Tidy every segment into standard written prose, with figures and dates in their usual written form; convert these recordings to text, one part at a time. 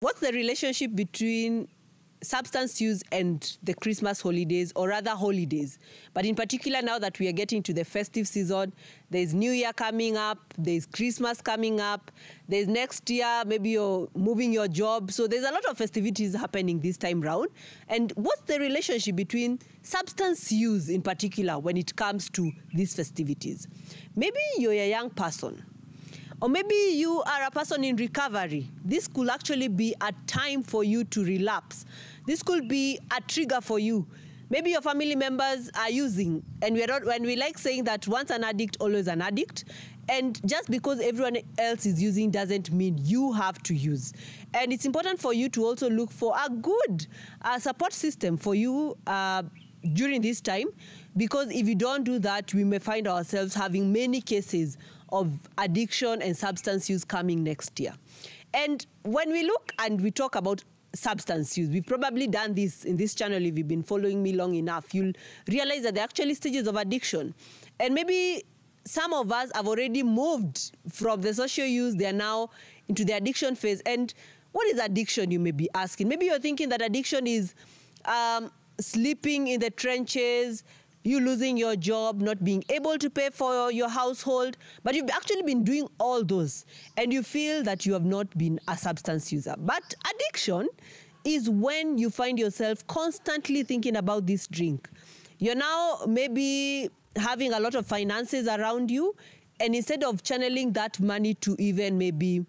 What's the relationship between substance use and the Christmas holidays, or rather holidays? But in particular, now that we are getting to the festive season, there's New Year coming up, there's Christmas coming up, there's next year, maybe you're moving your job. So there's a lot of festivities happening this time round. And what's the relationship between substance use in particular when it comes to these festivities? Maybe you're a young person, or maybe you are a person in recovery. This could actually be a time for you to relapse. This could be a trigger for you. Maybe your family members are using, and when we like saying that once an addict, always an addict. And just because everyone else is using doesn't mean you have to use. And it's important for you to also look for a good support system for you during this time, because if you don't do that, we may find ourselves having many cases of addiction and substance use coming next year. And when we look and we talk about substance use, we've probably done this in this channel. If you've been following me long enough, you'll realize that there are actually stages of addiction. And maybe some of us have already moved from the social use, they are now into the addiction phase. And what is addiction, you may be asking? Maybe you're thinking that addiction is sleeping in the trenches, you losing your job, not being able to pay for your household, but you've actually been doing all those and you feel that you have not been a substance user. But addiction is when you find yourself constantly thinking about this drink. You're now maybe having a lot of finances around you, and instead of channeling that money to even maybe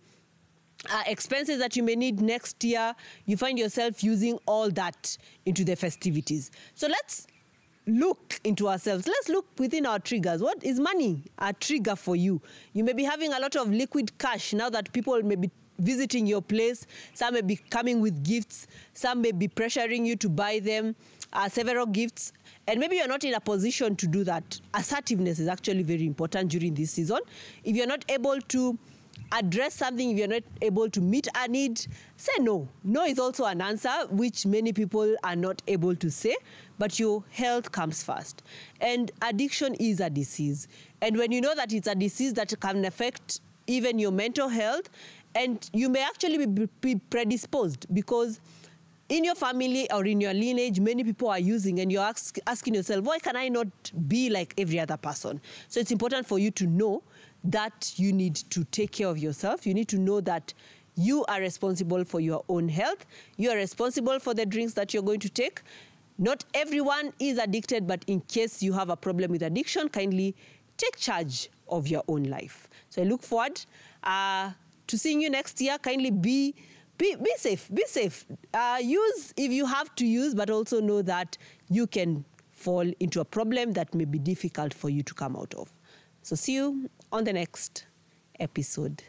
expenses that you may need next year, you find yourself using all that into the festivities. So let's look into ourselves. Let's look within our triggers. What is money a trigger for you? You may be having a lot of liquid cash now that people may be visiting your place. Some may be coming with gifts. Some may be pressuring you to buy them several gifts. And maybe you're not in a position to do that. Assertiveness is actually very important during this season. If you're not able to address something, if you're not able to meet a need, say no. No is also an answer, which many people are not able to say, but your health comes first. And addiction is a disease. And when you know that it's a disease that can affect even your mental health, and you may actually be predisposed, because in your family or in your lineage, many people are using, and you're asking yourself, why can I not be like every other person? So it's important for you to know that you need to take care of yourself. You need to know that you are responsible for your own health. You are responsible for the drinks that you're going to take. Not everyone is addicted, but in case you have a problem with addiction, kindly take charge of your own life. So I look forward to seeing you next year. Kindly be safe. Be safe. Use if you have to use, but also know that you can fall into a problem that may be difficult for you to come out of. So see you on the next episode.